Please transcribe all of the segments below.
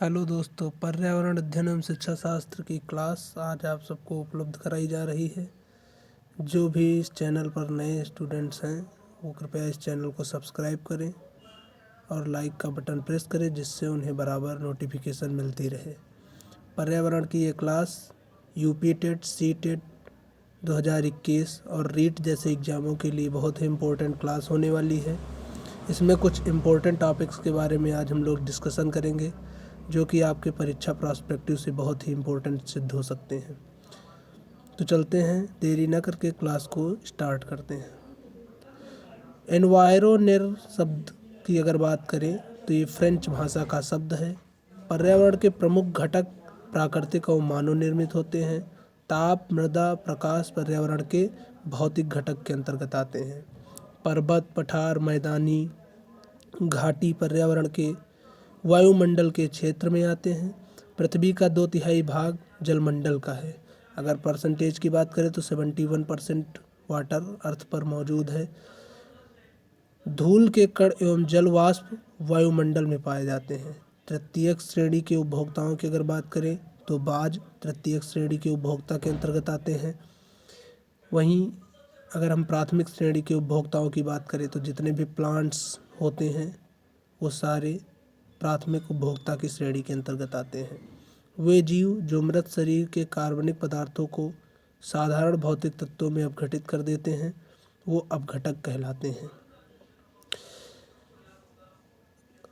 Hello दोस्तों, पर्यावरण अध्ययन एवं शिक्षा शास्त्र की क्लास आज आप सबको उपलब्ध कराई जा रही है। जो भी इस चैनल पर नए स्टूडेंट्स हैं वो कृपया इस चैनल को सब्सक्राइब करें और लाइक का बटन प्रेस करें, जिससे उन्हें बराबर नोटिफिकेशन मिलती रहे। पर्यावरण की ये class UP TET, C TET 2021 और रीट जैसे एग्ज़ामों के लिए बहुत ही इम्पोर्टेंट क्लास होने वाली है। इसमें कुछ इम्पोर्टेंट टॉपिक्स के बारे में आज हम लोग डिस्कशन करेंगे, जो कि आपके परीक्षा प्रॉस्पेक्टिव से बहुत ही इम्पोर्टेंट सिद्ध हो सकते हैं। तो चलते हैं, देरी न करके क्लास को स्टार्ट करते हैं। एनवायरोनेर शब्द की अगर बात करें तो ये फ्रेंच भाषा का शब्द है। पर्यावरण के प्रमुख घटक प्राकृतिक और मानव निर्मित होते हैं। ताप, मृदा, प्रकाश पर्यावरण के भौतिक घटक के अंतर्गत आते हैं। पर्वत, पठार, मैदानी घाटी पर्यावरण के वायुमंडल के क्षेत्र में आते हैं। पृथ्वी का 2/3 भाग जलमंडल का है। अगर परसेंटेज की बात करें तो 71% वाटर अर्थ पर मौजूद है। धूल के कण एवं जल वाष्प वायुमंडल में पाए जाते हैं। तृतीयक श्रेणी के उपभोक्ताओं की अगर बात करें तो बाज तृतीयक श्रेणी के उपभोक्ता के अंतर्गत आते हैं। वहीं अगर हम प्राथमिक श्रेणी के उपभोक्ताओं की बात करें तो जितने भी प्लांट्स होते हैं वो सारे प्राथमिक उपभोक्ता की श्रेणी के अंतर्गत आते हैं। वे जीव जो मृत शरीर के कार्बनिक पदार्थों को साधारण भौतिक तत्वों में अपघटित कर देते हैं वो अपघटक कहलाते हैं।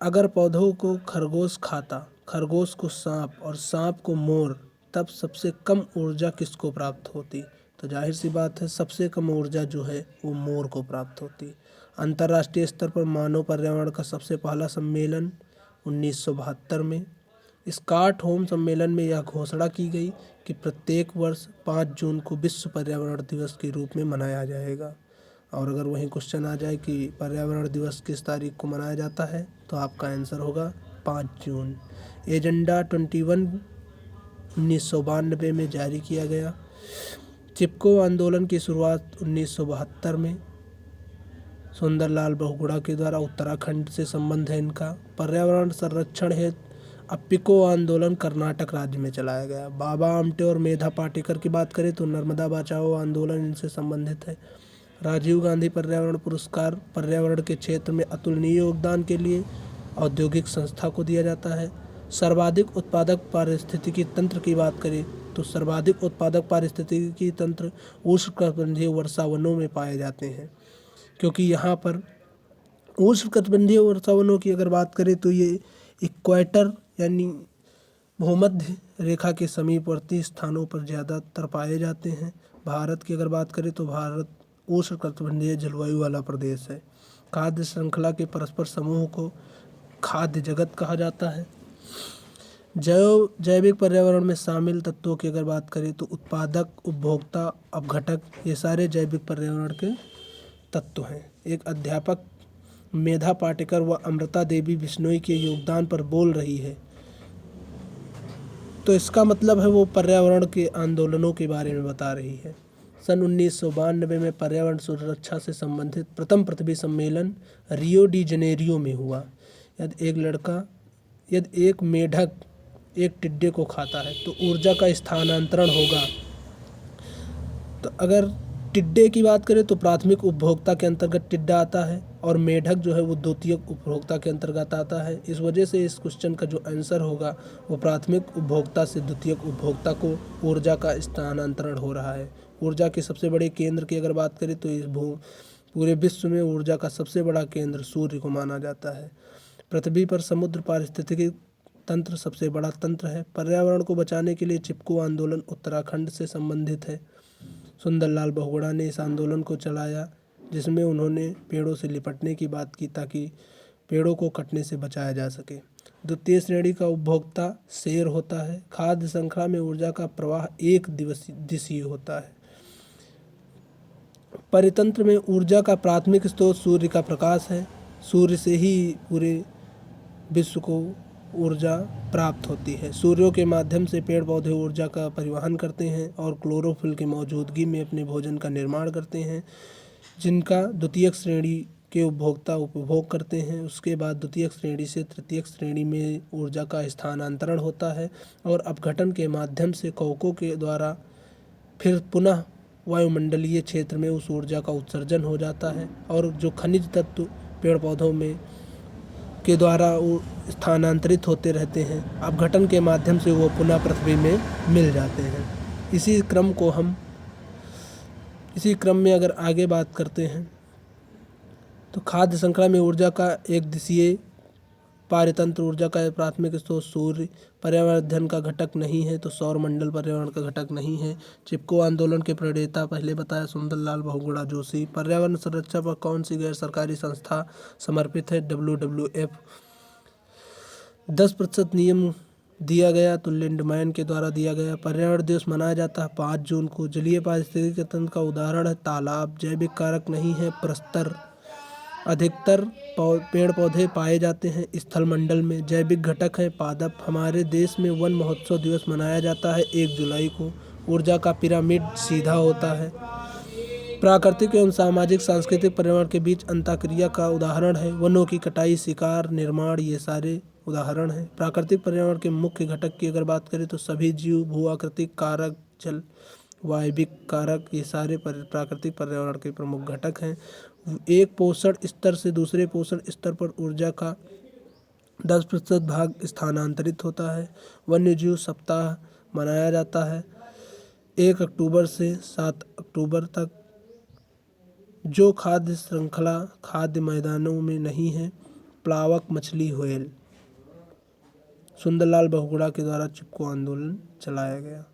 अगर पौधों को खरगोश खाता, खरगोश को सांप और सांप को मोर, तब सबसे कम ऊर्जा किसको प्राप्त होती? तो जाहिर सी बात है, सबसे कम ऊर्जा जो है वो मोर को प्राप्त होती। अंतर्राष्ट्रीय स्तर पर मानव पर्यावरण का सबसे पहला सम्मेलन 1972 में स्टॉकहोम सम्मेलन में यह घोषणा की गई कि प्रत्येक वर्ष 5 जून को विश्व पर्यावरण दिवस के रूप में मनाया जाएगा। और अगर वहीं क्वेश्चन आ जाए कि पर्यावरण दिवस किस तारीख को मनाया जाता है, तो आपका आंसर होगा 5 जून। एजेंडा 21 1992 में जारी किया गया। चिपको आंदोलन की शुरुआत 1972 में सुंदरलाल बहुगुणा के द्वारा, उत्तराखंड से संबंध है इनका। पर्यावरण संरक्षण हेतु अप्पिको आंदोलन कर्नाटक राज्य में चलाया गया। बाबा आमटे और मेधा पाटेकर की बात करें तो नर्मदा बचाओ आंदोलन इनसे संबंधित है। राजीव गांधी पर्यावरण पुरस्कार पर्यावरण के क्षेत्र में अतुलनीय योगदान के लिए औद्योगिक संस्था को दिया जाता है। सर्वाधिक उत्पादक पारिस्थितिकी तंत्र की बात करें तो सर्वाधिक उत्पादक पारिस्थितिकी तंत्र उष्णकटिबंधीय वर्षावनों में पाए जाते हैं, क्योंकि यहाँ पर उष्णकटिबंधीय वर्षावनों की अगर बात करें तो ये इक्वेटर यानी भूमध्य रेखा के समीपवर्ती स्थानों पर ज़्यादातर पाए जाते हैं। भारत की अगर बात करें तो भारत उष्णकटिबंधीय जलवायु वाला प्रदेश है। खाद्य श्रृंखला के परस्पर समूह को खाद्य जगत कहा जाता है। जैविक पर्यावरण में शामिल तत्वों की अगर बात करें तो उत्पादक, उपभोक्ता, अपघटक, ये सारे जैविक पर्यावरण के तत्व हैं। एक अध्यापक मेधा पाटेकर व अमृता देवी बिश्नोई के योगदान पर बोल रही है, तो इसका मतलब है वो पर्यावरण के आंदोलनों के बारे में बता रही है। सन 1992 में पर्यावरण सुरक्षा से संबंधित प्रथम पृथ्वी सम्मेलन रियो डी जनेरियो में हुआ। यदि एक मेढक एक टिड्डे को खाता है तो ऊर्जा का स्थानांतरण होगा। तो अगर टिड्डे की बात करें तो प्राथमिक उपभोक्ता के अंतर्गत टिड्डा आता है और मेढक जो है वो द्वितीयक उपभोक्ता के अंतर्गत आता है। इस वजह से इस क्वेश्चन का जो आंसर होगा वो प्राथमिक उपभोक्ता से द्वितीयक उपभोक्ता को ऊर्जा का स्थानांतरण हो रहा है। ऊर्जा के सबसे बड़े केंद्र की अगर बात करें तो इस पूरे विश्व में ऊर्जा का सबसे बड़ा केंद्र सूर्य को माना जाता है। पृथ्वी पर समुद्र पारिस्थितिकी तंत्र सबसे बड़ा तंत्र है। पर्यावरण को बचाने के लिए चिपको आंदोलन उत्तराखंड से संबंधित है। सुंदरलाल बहुगुणा ने इस आंदोलन को चलाया, जिसमें उन्होंने पेड़ों से लिपटने की बात की ताकि पेड़ों को कटने से बचाया जा सके। द्वितीय श्रेणी का उपभोक्ता शेर होता है। खाद्य श्रृंखला में ऊर्जा का प्रवाह एक दिवसीय होता है। परितंत्र में ऊर्जा का प्राथमिक स्रोत सूर्य का प्रकाश है। सूर्य से ही पूरे विश्व को ऊर्जा प्राप्त होती है। सूर्यों के माध्यम से पेड़ पौधे ऊर्जा का परिवहन करते हैं और क्लोरोफिल की मौजूदगी में अपने भोजन का निर्माण करते हैं, जिनका द्वितीयक श्रेणी के उपभोक्ता उपभोग करते हैं। उसके बाद द्वितीयक श्रेणी से तृतीयक श्रेणी में ऊर्जा का स्थानांतरण होता है और अपघटन के माध्यम से कवकों के द्वारा फिर पुनः वायुमंडलीय क्षेत्र में उस ऊर्जा का उत्सर्जन हो जाता है और जो खनिज तत्व पेड़ पौधों में के द्वारा स्थानांतरित होते रहते हैं, अपघटन के माध्यम से वो पुनः पृथ्वी में मिल जाते हैं। इसी क्रम में अगर आगे बात करते हैं तो खाद्य श्रृंखला में ऊर्जा का एक दिशीय पारतंत्र ऊर्जा का प्राथमिक स्रोत सूर्य पर्यावरण अध्ययन का घटक नहीं है, तो सौरमंडल पर्यावरण का घटक नहीं है। चिपको आंदोलन के प्रणेता पहले बताया सुंदरलाल बहुगुणा जोशी। पर्यावरण संरक्षण पर कौन सी गैर सरकारी संस्था समर्पित है? WWF। 10% नियम दिया गया तो लिंडमैन के द्वारा दिया गया। पर्यावरण दिवस मनाया जाता है 5 जून को। जलीय पारिस्थितिकी तंत्र का उदाहरण है तालाब। जैविक कारक नहीं है प्रस्तर। अधिकतर पेड़ पौधे पाए जाते हैं स्थल मंडल में। जैविक घटक है पादप। हमारे देश में वन महोत्सव दिवस मनाया जाता है 1 जुलाई को। ऊर्जा का पिरामिड सीधा होता है। प्राकृतिक एवं सामाजिक सांस्कृतिक पर्यावरण के बीच अंतःक्रिया का उदाहरण है वनों की कटाई, शिकार, निर्माण, ये सारे उदाहरण हैं। प्राकृतिक पर्यावरण के मुख्य घटक की अगर बात करें तो सभी जीव, भू आकृतिक कारक, जल वायविक कारक, ये सारे प्राकृतिक पर्यावरण के प्रमुख घटक हैं। एक पोषण स्तर से दूसरे पोषण स्तर पर ऊर्जा का 10% भाग स्थानांतरित होता है। वन्य जीव सप्ताह मनाया जाता है 1 अक्टूबर से 7 अक्टूबर तक। जो खाद्य श्रृंखला खाद्य मैदानों में नहीं है, प्लावक मछली, व्हेल। सुंदरलाल बहुगुणा के द्वारा चिपको आंदोलन चलाया गया।